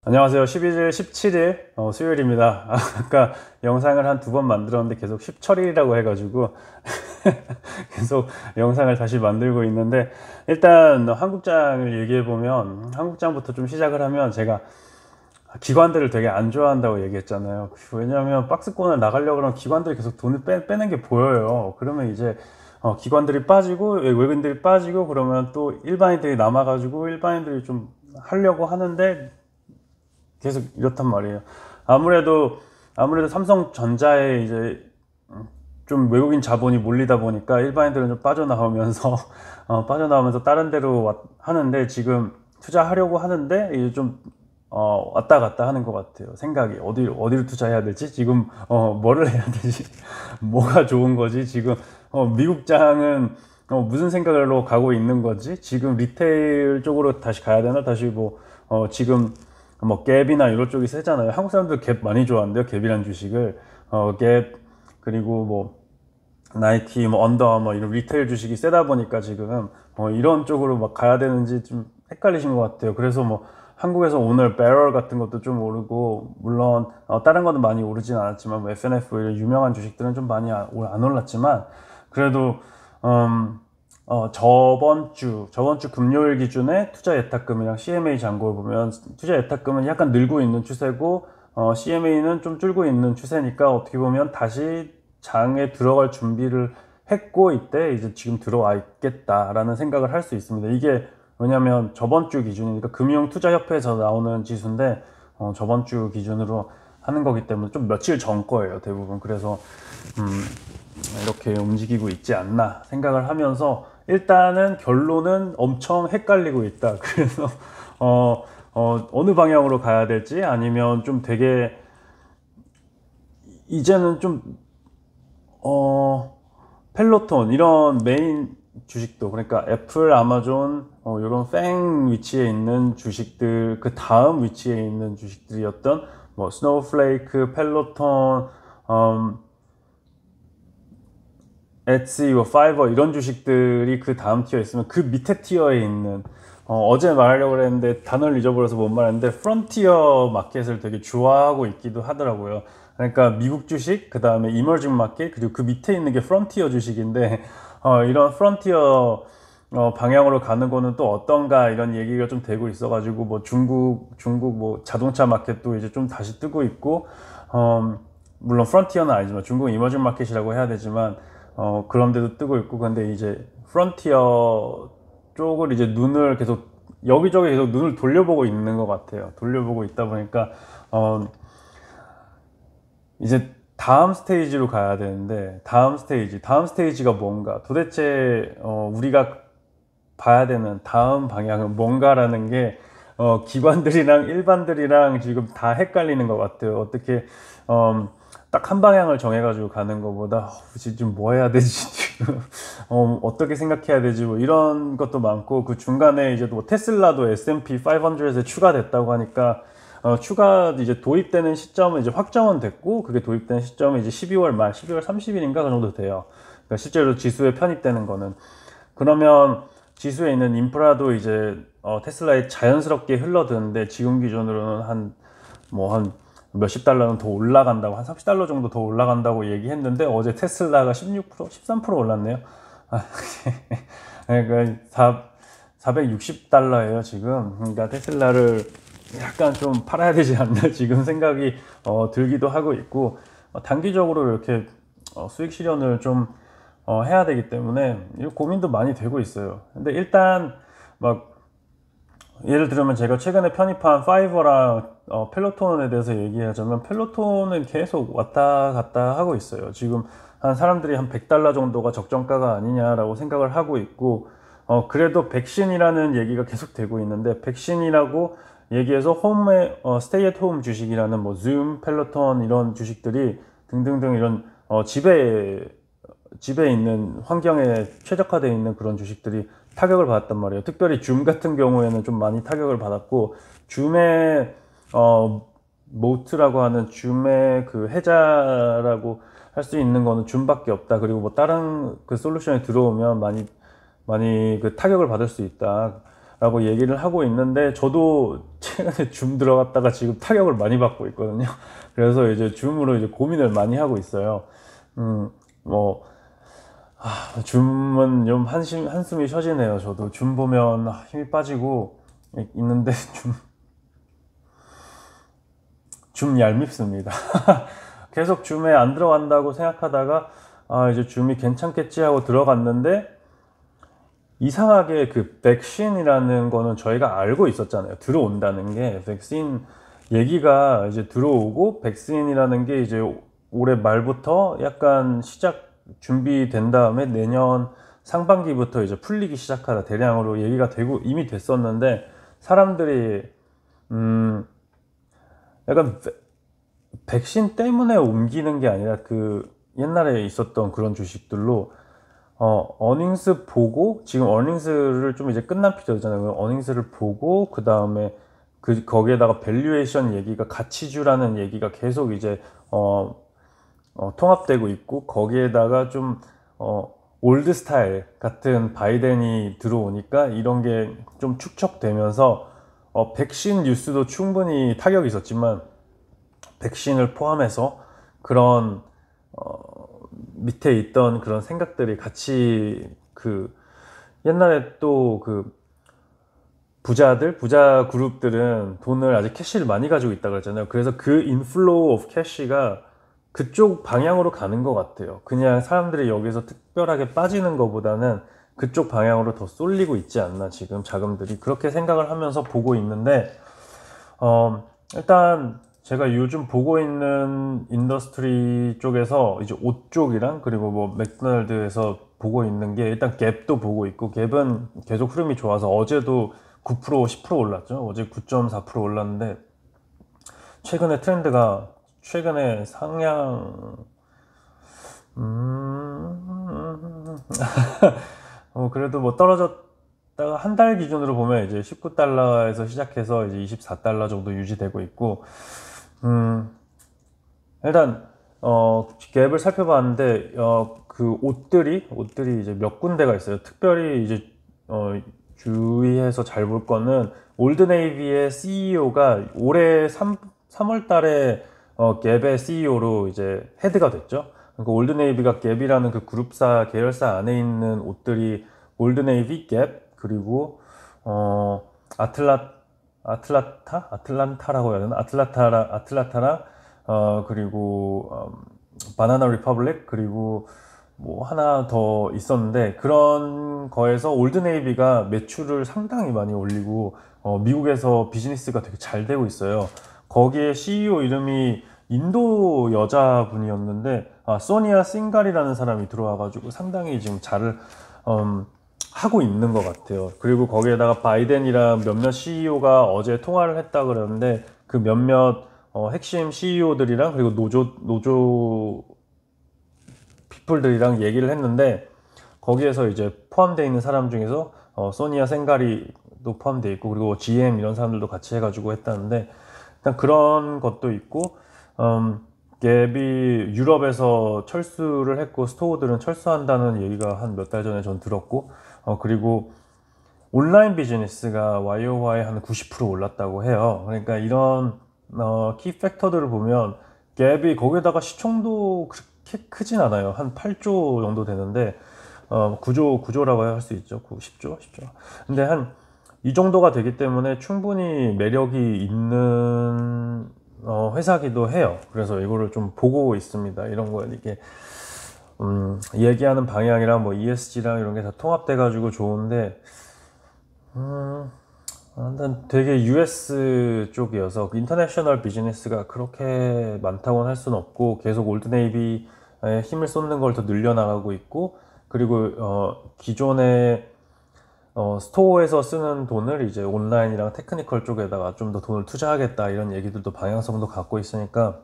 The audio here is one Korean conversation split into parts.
안녕하세요. 11일, 17일 수요일입니다. 아까 영상을 한 두 번 만들었는데 계속 10철이라고 해가지고 계속 영상을 다시 만들고 있는데, 일단 한국장을 얘기해 보면, 한국장부터 좀 시작을 하면, 제가 기관들을 되게 안 좋아한다고 얘기했잖아요. 왜냐하면 박스권을 나가려고 그러면 기관들이 계속 돈을 빼는 게 보여요. 그러면 이제 기관들이 빠지고 외국인들이 빠지고, 그러면 또 일반인들이 남아가지고 일반인들이 좀 하려고 하는데 계속 이렇단 말이에요. 아무래도 삼성전자에 이제 좀 외국인 자본이 몰리다 보니까 일반인들은 좀 빠져나오면서 빠져나오면서 다른 데로 하는데, 지금 투자하려고 하는데 이제 좀 왔다 갔다 하는 것 같아요. 생각이 어디로 투자해야 될지, 지금 뭐를 해야 되지, 뭐가 좋은 거지, 지금 미국장은 무슨 생각으로 가고 있는 거지, 지금 리테일 쪽으로 다시 가야 되나, 다시 뭐 지금 뭐 갭이나 이런 쪽이 세잖아요. 한국 사람들 갭 많이 좋아한대요. 갭이란 주식을. 갭, 그리고 뭐 나이키, 뭐 언더아머 이런 리테일 주식이 세다 보니까 지금 이런 쪽으로 막 가야 되는지 좀 헷갈리신 것 같아요. 그래서 뭐 한국에서 오늘 배럴 같은 것도 좀 오르고, 물론 다른 것도 많이 오르진 않았지만, 뭐 FNF 이런 유명한 주식들은 좀 많이 안 올랐지만, 그래도 저번 주 금요일 기준에 투자 예탁금이랑 CMA 잔고를 보면, 투자 예탁금은 약간 늘고 있는 추세고, CMA는 좀 줄고 있는 추세니까, 어떻게 보면 다시 장에 들어갈 준비를 했고, 이때 이제 지금 들어와 있겠다라는 생각을 할 수 있습니다. 이게 왜냐면 저번 주 기준이니까, 금융투자협회에서 나오는 지수인데, 저번 주 기준으로 하는 거기 때문에 좀 며칠 전 거예요, 대부분. 그래서 이렇게 움직이고 있지 않나 생각을 하면서, 일단은 결론은 엄청 헷갈리고 있다. 그래서 어느 방향으로 가야 될지, 아니면 좀 되게 이제는 좀 펠로톤 이런 메인 주식도, 그러니까 애플, 아마존 이런 팽 위치에 있는 주식들, 그 다음 위치에 있는 주식들이었던 뭐 스노우플레이크, 펠로톤, 엣지, 뭐 파이버 이런 주식들이 그 다음 티어에 있으면, 그 밑에 티어에 있는 어제 말하려고 했는데 단어를 잊어버려서 못 말했는데, 프론티어 마켓을 되게 좋아하고 있기도 하더라고요. 그러니까 미국 주식, 그 다음에 이머징 마켓, 그리고 그 밑에 있는 게 프론티어 주식인데, 이런 프론티어 방향으로 가는 거는 또 어떤가, 이런 얘기가 좀 되고 있어가지고, 뭐 중국 뭐 자동차 마켓도 이제 좀 다시 뜨고 있고, 물론 프론티어는 아니지만 중국 이머징 마켓이라고 해야 되지만, 그런 데도 뜨고 있고. 근데 이제 프론티어 쪽을 이제 눈을 계속 여기저기 계속 눈을 돌려보고 있는 것 같아요. 돌려보고 있다 보니까 이제 다음 스테이지로 가야 되는데, 다음 스테이지가 뭔가, 도대체 우리가 봐야 되는 다음 방향은 뭔가라는 게 기관들이랑 일반들이랑 지금 다 헷갈리는 것 같아요. 어떻게 딱 한 방향을 정해가지고 가는 것보다 지금 뭐 해야 되지, 지금 어떻게 생각해야 되지, 뭐 이런 것도 많고, 그 중간에 이제 뭐 테슬라도 S&P 500에 추가됐다고 하니까, 추가 이제 도입되는 시점은 이제 확정은 됐고, 그게 도입되는 시점은 이제 12월 말, 12월 30일인가 그 정도 돼요. 그러니까 실제로 지수에 편입되는 거는. 그러면 지수에 있는 인프라도 이제 테슬라에 자연스럽게 흘러드는데, 지금 기준으로는 한 몇십 달러는 더 올라간다고, 한 30달러 정도 더 올라간다고 얘기했는데, 어제 테슬라가 16%, 13% 올랐네요. 그러니까 460달러예요 지금. 그러니까 테슬라를 약간 좀 팔아야 되지 않나, 지금 생각이 들기도 하고 있고, 단기적으로 이렇게 수익 실현을 좀 해야 되기 때문에 이 고민도 많이 되고 있어요. 근데 일단 막 예를 들면, 제가 최근에 편입한 파이버랑 펠로톤에 대해서 얘기하자면, 펠로톤은 계속 왔다 갔다 하고 있어요. 지금 한 사람들이 한 100달러 정도가 적정가가 아니냐라고 생각을 하고 있고, 그래도 백신이라는 얘기가 계속 되고 있는데, 백신이라고 얘기해서 홈에 스테이 앳 홈 주식이라는 뭐 줌, 펠로톤 이런 주식들이 등등등, 이런 집에 있는 환경에 최적화되어 있는 그런 주식들이 타격을 받았단 말이에요. 특별히 줌 같은 경우에는 좀 많이 타격을 받았고, 줌의 모트라고 하는, 줌의 그 해자라고 할 수 있는 거는 줌밖에 없다. 그리고 뭐 다른 그 솔루션에 들어오면 많이 그 타격을 받을 수 있다. 라고 얘기를 하고 있는데, 저도 최근에 줌 들어갔다가 지금 타격을 많이 받고 있거든요. 그래서 이제 줌으로 이제 고민을 많이 하고 있어요. 뭐, 줌은 좀 한숨이 쉬어지네요. 저도 줌 보면 힘이 빠지고 있는데, 줌 얄밉습니다. 계속 줌에 안 들어간다고 생각하다가, 이제 줌이 괜찮겠지 하고 들어갔는데, 이상하게 그 백신이라는 거는 저희가 알고 있었잖아요. 들어온다는 게. 백신 얘기가 이제 들어오고, 백신이라는 게 이제 올해 말부터 약간 준비된 다음에 내년 상반기부터 이제 풀리기 시작하다 대량으로 얘기가 되고 이미 됐었는데, 사람들이 약간 백신 때문에 옮기는 게 아니라 그 옛날에 있었던 그런 주식들로 어닝스 보고, 지금 어닝스를 좀 이제 끝난 피저잖아요. 어닝스를 보고 그 다음에 거기에다가 밸류에이션 얘기가, 가치주라는 얘기가 계속 이제 통합되고 있고, 거기에다가 좀 올드 스타일 같은 바이든이 들어오니까 이런 게 좀 축적되면서 백신 뉴스도 충분히 타격이 있었지만, 백신을 포함해서 그런 밑에 있던 그런 생각들이 같이, 그 옛날에 또 그 부자 그룹들은 돈을 아직 캐시를 많이 가지고 있다고 그랬잖아요. 그래서 그 인플로우 오브 캐시가 그쪽 방향으로 가는 것 같아요. 그냥 사람들이 여기서 특별하게 빠지는 것보다는 그쪽 방향으로 더 쏠리고 있지 않나, 지금 자금들이. 그렇게 생각을 하면서 보고 있는데, 일단 제가 요즘 보고 있는 인더스트리 쪽에서 이제 옷 쪽이랑, 그리고 뭐 맥도날드에서 보고 있는 게, 일단 갭도 보고 있고, 갭은 계속 흐름이 좋아서 어제도 9% 10% 올랐죠. 어제 9.4% 올랐는데, 최근에 트렌드가, 최근에 상향 그래도 뭐 떨어졌다가 한 달 기준으로 보면 이제 19달러에서 시작해서 이제 24달러 정도 유지되고 있고, 일단 갭을 살펴봤는데, 그 옷들이 이제 몇 군데가 있어요. 특별히 이제 주의해서 잘 볼 거는, 올드네이비의 CEO가 올해 3월 달에 갭의 CEO로 이제 헤드가 됐죠. 그러니까 올드네이비가 갭이라는 그 그룹사 계열사 안에 있는 옷들이 올드네이비, 갭, 그리고 아틀란타라고 해야 되나? 아틀란타랑 그리고 바나나 리퍼블릭, 그리고 뭐 하나 더 있었는데, 그런 거에서 올드네이비가 매출을 상당히 많이 올리고 미국에서 비즈니스가 되게 잘 되고 있어요. 거기에 CEO 이름이 인도 여자분이었는데, 소니아 싱갈이라는 사람이 들어와가지고 상당히 지금 잘 하고 있는 것 같아요. 그리고 거기에다가 바이든이랑 몇몇 CEO가 어제 통화를 했다 그러는데, 그 몇몇 핵심 CEO들이랑, 그리고 노조 피플들이랑 얘기를 했는데, 거기에서 이제 포함되어 있는 사람 중에서 소니아 생가리도 포함되어 있고, 그리고 GM 이런 사람들도 같이 해가지고 했다는데, 일단 그런 것도 있고, 갭이 유럽에서 철수를 했고, 스토어들은 철수한다는 얘기가 한 몇 달 전에 전 들었고, 그리고 온라인 비즈니스가 YOY 한 90% 올랐다고 해요. 그러니까 이런 키 팩터들을 보면, 갭이 거기에다가 시총도 그렇게 크진 않아요. 한 8조 정도 되는데, 9조라고 할 수 있죠. 10조? 근데 한 이 정도가 되기 때문에 충분히 매력이 있는 회사기도 해요. 그래서 이거를 좀 보고 있습니다. 이런 거 이게 얘기하는 방향이랑 뭐 ESG랑 이런 게 다 통합돼 가지고 좋은데, 일단 되게 US 쪽이어서 인터내셔널 비즈니스가 그렇게 많다고는 할 수는 없고, 계속 올드네이비에 힘을 쏟는 걸 더 늘려나가고 있고, 그리고 기존의 스토어에서 쓰는 돈을 이제 온라인이랑 테크니컬 쪽에다가 좀 더 돈을 투자하겠다, 이런 얘기들도 방향성도 갖고 있으니까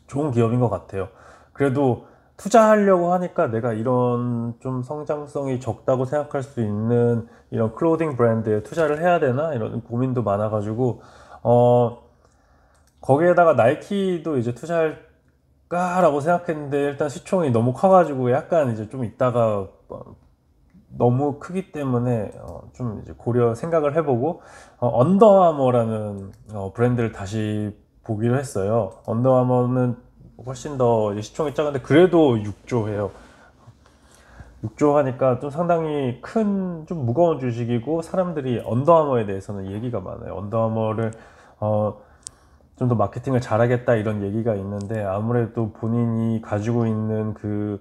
좋은 기업인 것 같아요. 그래도 투자하려고 하니까 내가 이런 좀 성장성이 적다고 생각할 수 있는 이런 클로딩 브랜드에 투자를 해야 되나, 이런 고민도 많아가지고 거기에다가 나이키도 이제 투자할까라고 생각했는데, 일단 시총이 너무 커가지고 약간 이제 좀 있다가 너무 크기 때문에 좀 이제 생각을 해보고 언더아머라는 브랜드를 다시 보기로 했어요. 언더아머는 훨씬 더 이제 시총이 작은데 그래도 6조 해요. 6조 하니까 좀 상당히 큰, 좀 무거운 주식이고, 사람들이 언더아머에 대해서는 얘기가 많아요. 언더아머를 좀 더 마케팅을 잘하겠다 이런 얘기가 있는데, 아무래도 본인이 가지고 있는 그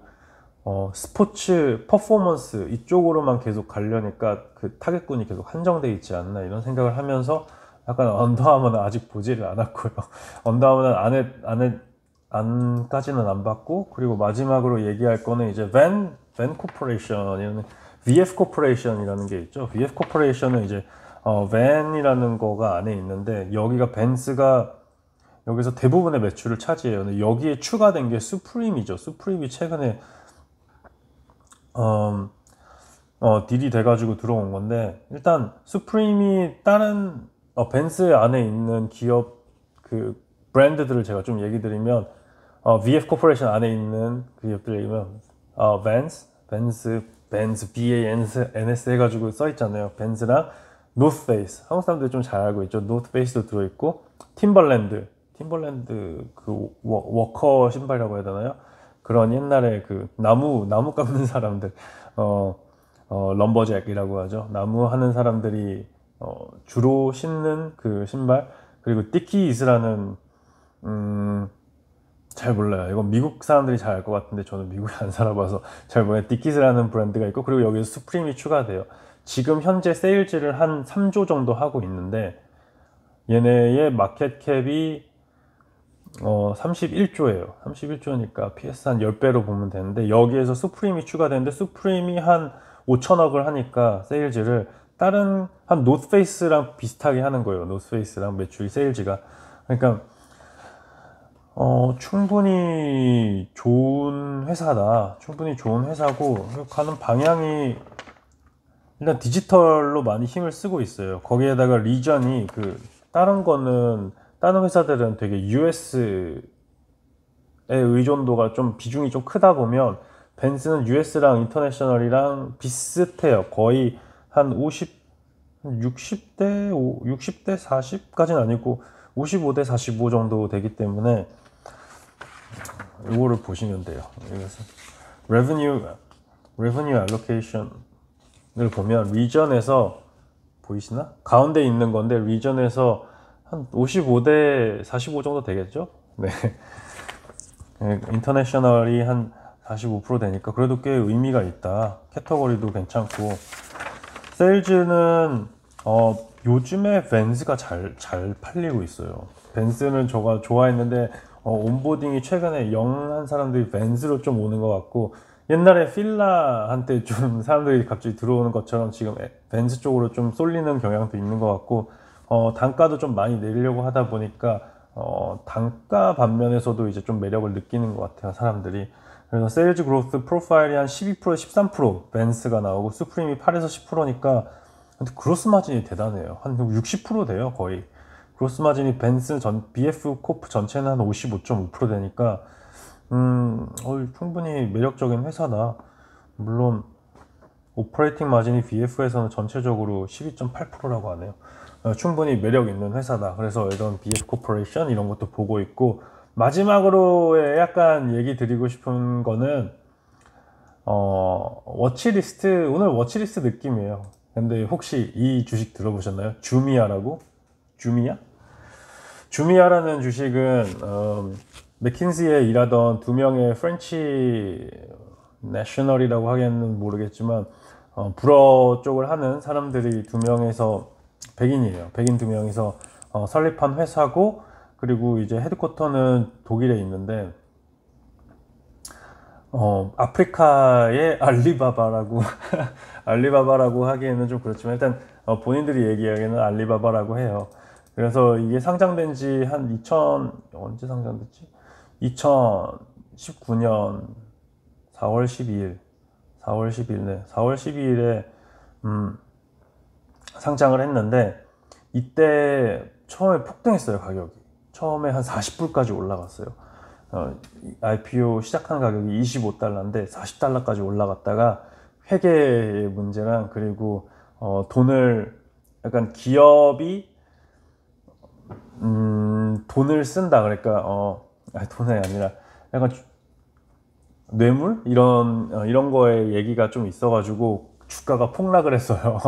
스포츠 퍼포먼스 이쪽으로만 계속 가려니까 그 타겟군이 계속 한정돼 있지 않나 이런 생각을 하면서 약간 언더아머는 아직 보지를 않았고요. 언더아머는 안까지는 안 봤고, 그리고 마지막으로 얘기할 거는 이제 벤 코퍼레이션이라는 VF 코퍼레이션이라는 게 있죠. VF 코퍼레이션은 이제 벤이라는 거가 안에 있는데, 여기가 벤츠가 여기서 대부분의 매출을 차지해요. 근데 여기에 추가된 게 수프림이죠. 수프림이 최근에 딜이 돼가지고 들어온 건데, 일단 수프림이 다른 벤츠 안에 있는 기업 그 브랜드들을 제가 좀 얘기 드리면, VF 코퍼레이션 안에 있는 그 기업들 얘기면 벤츠, BANS 해가지고 써 있잖아요. 벤츠랑 노스페이스, 한국 사람들이 좀 잘 알고 있죠. 노스페이스도 들어있고, 팀벌랜드 그 워커 신발이라고 해야 되나요? 그런 옛날에 그 나무 깎는 사람들, 럼버잭이라고 하죠. 나무 하는 사람들이 주로 신는 그 신발. 그리고 디키즈라는 잘 몰라요. 이건 미국 사람들이 잘 알 것 같은데 저는 미국에 안 살아봐서 잘 몰라요. 디키즈라는 브랜드가 있고, 그리고 여기서 수프림이 추가돼요. 지금 현재 세일즈를 한 3조 정도 하고 있는데, 얘네의 마켓캡이 31조예요. 31조니까 PS 한 10배로 보면 되는데, 여기에서 수프림이 추가되는데, 수프림이 한 5천억을 하니까 세일즈를 다른 한 노스페이스랑 비슷하게 하는 거예요. 노스페이스랑 매출 세일즈가. 그러니까 충분히 좋은 회사다. 충분히 좋은 회사고, 가는 방향이 일단 디지털로 많이 힘을 쓰고 있어요. 거기에다가 리전이 다른 회사들은 되게 US의 의존도가 좀 비중이 좀 크다 보면, 벤츠는 US랑 인터내셔널이랑 비슷해요. 거의 한 60대 40까지는 아니고 55대 45 정도 되기 때문에 이거를 보시면 돼요. 그래서 revenue allocation을 보면 리전에서 보이시나? 가운데 있는 건데 리전에서 한 55대 45 정도 되겠죠? 네. 인터내셔널이 한 45% 되니까 그래도 꽤 의미가 있다. 캐터거리도 괜찮고. 세일즈는 요즘에 벤츠가 잘 팔리고 있어요. 벤츠는 제가 좋아했는데 온보딩이 최근에 영한 사람들이 벤츠로 좀 오는 것 같고, 옛날에 필라한테 좀 사람들이 갑자기 들어오는 것처럼 지금 벤츠 쪽으로 좀 쏠리는 경향도 있는 것 같고, 단가도 좀 많이 내리려고 하다 보니까 단가 반면에서도 이제 좀 매력을 느끼는 것 같아요, 사람들이. 그래서 세일즈 그로스 프로파일이 한 12%, 13% 벤츠가 나오고, 수프림이 8에서 10%니까 그로스 마진이 대단해요. 한 60% 돼요, 거의. 그로스 마진이 벤츠 BF 코프 전체는 한 55.5% 되니까 충분히 매력적인 회사다. 물론 오퍼레이팅 마진이 BF에서는 전체적으로 12.8%라고 하네요. 충분히 매력 있는 회사다. 그래서 이런 BF 코퍼레이션 이런 것도 보고 있고, 마지막으로 약간 얘기 드리고 싶은 거는 워치리스트, 오늘 워치리스트 느낌이에요. 근데 혹시 이 주식 들어보셨나요? 주미아라고? 주미아라는 주식은 맥킨지에 일하던 두 명의 프렌치 내셔널이라고 하기에는 모르겠지만 불어 쪽을 하는 사람들이 두 명에서 백인이에요. 백인 두 명이서 설립한 회사고, 그리고 이제 헤드쿼터는 독일에 있는데 아프리카의 알리바바라고 알리바바라고 하기에는 좀 그렇지만, 일단 본인들이 얘기하기에는 알리바바라고 해요. 그래서 이게 상장된 지 한 언제 상장됐지? 2019년 4월 12일, 4월 12일에 상장을 했는데, 이때 처음에 폭등했어요, 가격이. 처음에 한 40불까지 올라갔어요. IPO 시작한 가격이 $25인데 $40까지 올라갔다가 회계의 문제랑, 그리고 돈을, 약간 기업이 돈을 쓴다. 그러니까 돈이 아니라 약간 뇌물 이런 거에 얘기가 좀 있어가지고 주가가 폭락을 했어요.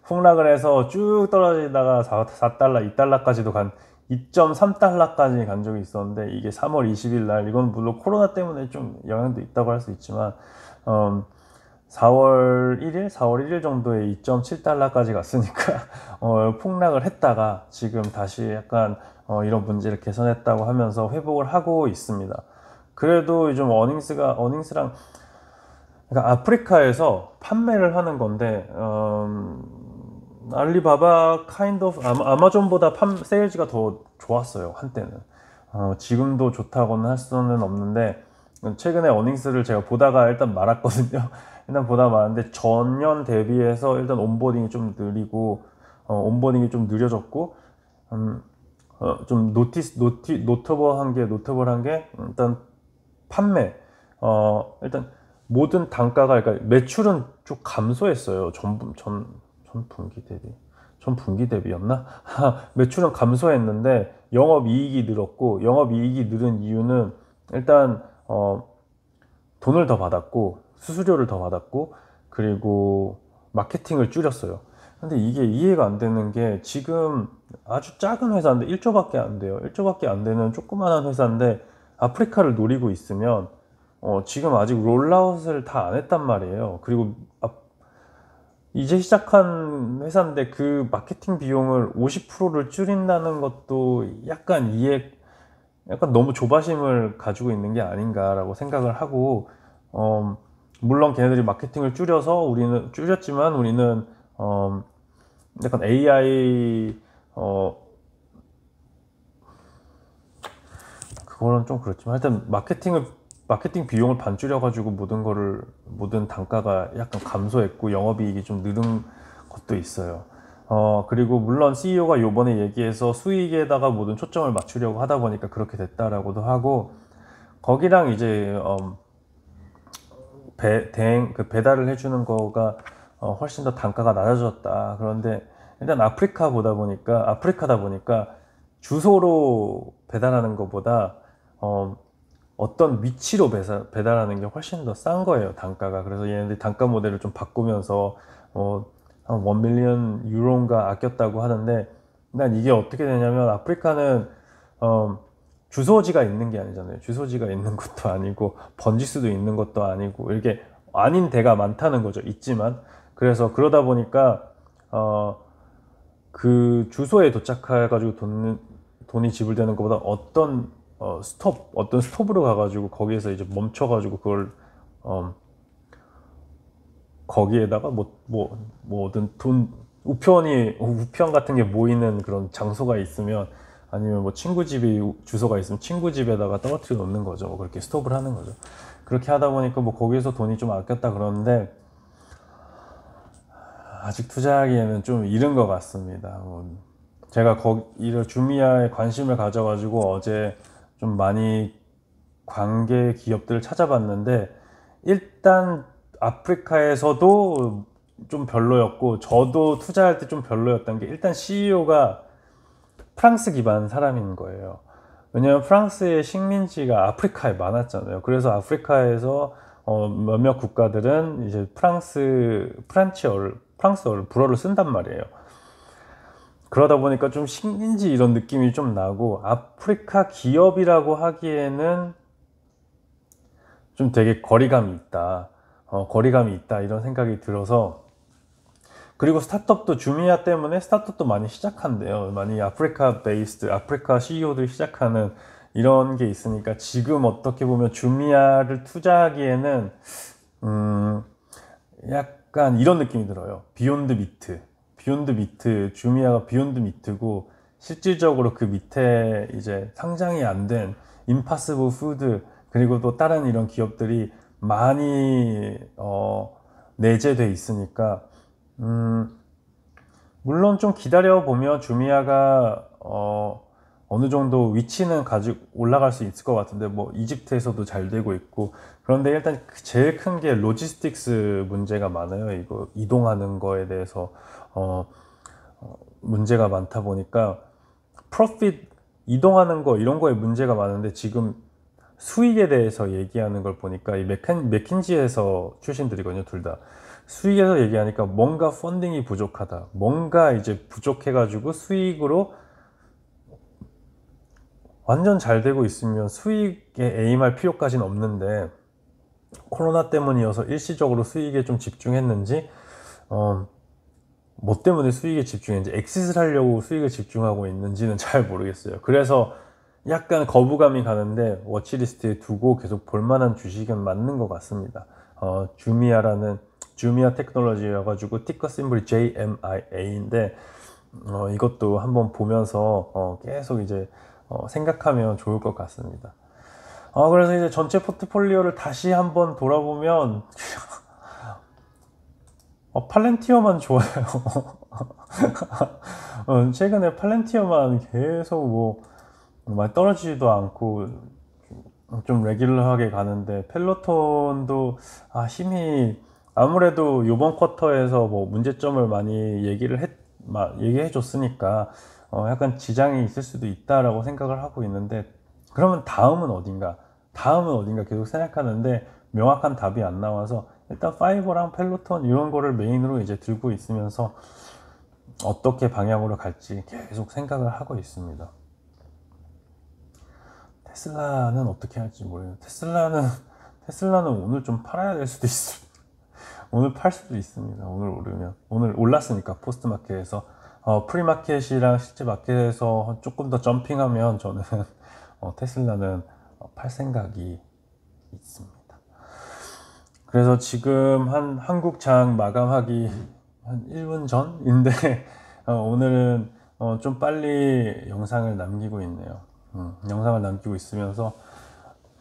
폭락을 해서 쭉 떨어지다가 4달러, 2달러까지도 간, 2.3달러까지 간 적이 있었는데, 이게 3월 20일 날, 이건 물론 코로나 때문에 좀 영향도 있다고 할 수 있지만 4월 1일, 4월 1일 정도에 2.7달러까지 갔으니까 폭락을 했다가 지금 다시 약간 이런 문제를 개선했다고 하면서 회복을 하고 있습니다. 그래도 좀 어닝스랑, 그러니까 아프리카에서 판매를 하는 건데, 알리바바 아마존보다 세일즈가 더 좋았어요, 한때는. 지금도 좋다고는 할 수는 없는데, 최근에 어닝스를 제가 보다가 일단 말았거든요. 일단 보다 말았는데, 전년 대비해서 일단 온보딩이 좀 느리고, 온보딩이 좀 느려졌고, 좀 노터블한 게, 일단 판매, 일단 모든 단가가, 그러니까 매출은 쭉 감소했어요. 전 분기 대비였나? 매출은 감소했는데 영업이익이 늘었고, 영업이익이 늘은 이유는 일단 돈을 더 받았고, 수수료를 더 받았고, 그리고 마케팅을 줄였어요. 근데 이게 이해가 안 되는 게, 지금 아주 작은 회사인데 1조밖에 안 돼요. 1조밖에 안 되는 조그만한 회사인데 아프리카를 노리고 있으면 지금 아직 롤아웃을 다 안 했단 말이에요. 그리고 이제 시작한 회사인데 그 마케팅 비용을 50%를 줄인다는 것도 약간 너무 조바심을 가지고 있는 게 아닌가라고 생각을 하고, 물론 걔네들이 마케팅을 줄였지만 우리는 약간 AI, 그거는 좀 그렇지만, 하여튼 마케팅 비용을 반 줄여가지고 모든 단가가 약간 감소했고 영업이익이 좀 늘은 것도 있어요. 그리고 물론 CEO가 요번에 얘기해서 수익에다가 모든 초점을 맞추려고 하다 보니까 그렇게 됐다라고도 하고, 거기랑 이제 배달을 해주는 거가 훨씬 더 단가가 낮아졌다. 그런데 일단 아프리카다 보니까 주소로 배달하는 것보다 어떤 위치로 배달하는 게 훨씬 더 싼 거예요, 단가가. 그래서 얘네들이 단가 모델을 좀 바꾸면서 한 1밀리언 유로인가 아꼈다고 하는데, 난 이게 어떻게 되냐면, 아프리카는 주소지가 있는 게 아니잖아요. 주소지가 있는 것도 아니고 번지수도 있는 것도 아니고, 이렇게 아닌 데가 많다는 거죠. 있지만. 그래서 그러다 보니까 그 주소에 도착해가지고 돈이 지불되는 것보다 어떤 스톱으로 가가지고 거기에서 이제 멈춰가지고 그걸 거기에다가 뭐든 우편 같은 게 모이는 그런 장소가 있으면, 아니면 뭐 친구 집이 주소가 있으면 친구 집에다가 떨어뜨려 놓는 거죠. 뭐 그렇게 스톱을 하는 거죠. 그렇게 하다 보니까 뭐 거기에서 돈이 좀 아꼈다 그러는데, 아직 투자하기에는 좀 이른 것 같습니다. 제가 이런 주미아에 관심을 가져가지고 어제 좀 많이 관계 기업들을 찾아봤는데, 일단 아프리카에서도 좀 별로였고, 저도 투자할 때 좀 별로였던 게, 일단 CEO가 프랑스 기반 사람인 거예요. 왜냐면 프랑스의 식민지가 아프리카에 많았잖아요. 그래서 아프리카에서 몇몇 국가들은 이제 프랑스어를 불어를 쓴단 말이에요. 그러다 보니까 좀 식민지 이런 느낌이 좀 나고, 아프리카 기업이라고 하기에는 좀 되게 거리감이 있다 이런 생각이 들어서. 그리고 주미아 때문에 스타트업도 많이 시작한대요. 많이 아프리카 CEO들이 시작하는 이런 게 있으니까, 지금 어떻게 보면 주미아를 투자하기에는 약간 이런 느낌이 들어요. 주미아가 비욘드 미트고, 실질적으로 그 밑에 이제 상장이 안 된 임파서블 푸드, 그리고 또 다른 이런 기업들이 많이 내재돼 있으니까, 물론 좀 기다려 보면 주미아가 어느 정도 위치는 가지고 올라갈 수 있을 것 같은데, 뭐 이집트에서도 잘 되고 있고. 그런데 일단 제일 큰 게 로지스틱스 문제가 많아요. 이거 이동하는 거에 대해서 문제가 많다 보니까 프로핏, 이동하는 거 이런 거에 문제가 많은데, 지금 수익에 대해서 얘기하는 걸 보니까 이 맥킨지에서 출신들이거든요, 둘 다. 수익에서 얘기하니까 뭔가 펀딩이 부족하다, 뭔가 이제 부족해가지고 수익으로 완전 잘 되고 있으면 수익에 에임할 필요까지는 없는데, 코로나 때문이어서 일시적으로 수익에 좀 집중했는지, 뭐 때문에 수익에 집중했는지, 엑싯을 하려고 수익을 집중하고 있는지는 잘 모르겠어요. 그래서 약간 거부감이 가는데, 워치리스트에 두고 계속 볼만한 주식은 맞는 것 같습니다. 주미아 테크놀로지여가지고 티커 심볼이 JMIA인데, 이것도 한번 보면서 계속 이제 생각하면 좋을 것 같습니다. 그래서 이제 전체 포트폴리오를 다시 한번 돌아보면 팔렌티어만 좋아요. 최근에 팔렌티어만 계속 뭐 많이 떨어지지도 않고 좀 레귤러하게 가는데, 펠로톤도 힘이 아무래도 이번 쿼터에서 뭐 문제점을 많이 얘기해 줬으니까 약간 지장이 있을 수도 있다라고 생각을 하고 있는데, 그러면 다음은 어딘가 계속 생각하는데 명확한 답이 안 나와서, 일단 파이버랑 펠로톤 이런 거를 메인으로 이제 들고 있으면서 어떻게 방향으로 갈지 계속 생각을 하고 있습니다. 테슬라는 어떻게 할지 모르겠어요. 테슬라는 오늘 좀 팔아야 될 수도 있습니다. 오늘 팔 수도 있습니다. 오늘 올랐으니까 포스트마켓에서. 프리마켓이랑 실제 마켓에서 조금 더 점핑하면 저는 테슬라는 팔 생각이 있습니다. 그래서 지금 한국장 마감하기 한 1분 전인데 오늘은 좀 빨리 영상을 남기고 있네요. 영상을 남기고 있으면서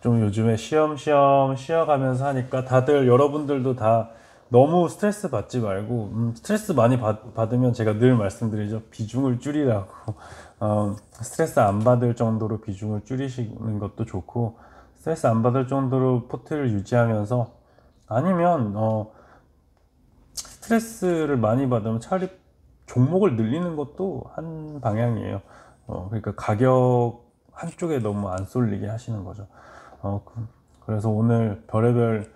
좀 요즘에 쉬엄쉬엄 쉬어가면서 하니까, 다들 여러분들도 다 너무 스트레스 받지 말고, 스트레스 많이 받으면 제가 늘 말씀드리죠, 비중을 줄이라고. 스트레스 안 받을 정도로 비중을 줄이시는 것도 좋고, 스트레스 안 받을 정도로 포트를 유지하면서, 아니면 스트레스를 많이 받으면 차라리 종목을 늘리는 것도 한 방향이에요. 그러니까 가격 한쪽에 너무 안 쏠리게 하시는 거죠. 그래서 오늘 별의별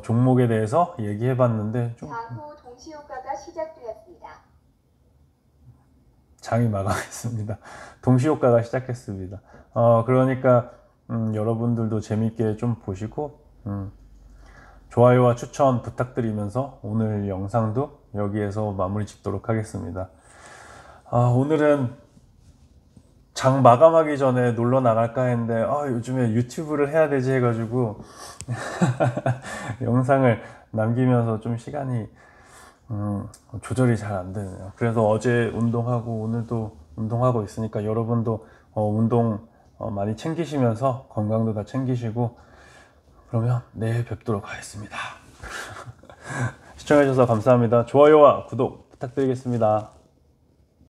종목에 대해서 얘기해 봤는데, 장후 동시효과가 시작되었습니다. 장이 마감했습니다. 동시효과가 시작했습니다. 그러니까 여러분들도 재밌게 좀 보시고, 좋아요와 추천 부탁드리면서 오늘 영상도 여기에서 마무리 짓도록 하겠습니다. 오늘은 장 마감하기 전에 놀러 나갈까 했는데, 요즘에 유튜브를 해야 되지 해가지고 영상을 남기면서 좀 시간이 조절이 잘 안 되네요. 그래서 어제 운동하고 오늘도 운동하고 있으니까, 여러분도 운동 많이 챙기시면서 건강도 다 챙기시고, 그러면 내일 뵙도록 하겠습니다. 시청해주셔서 감사합니다. 좋아요와 구독 부탁드리겠습니다.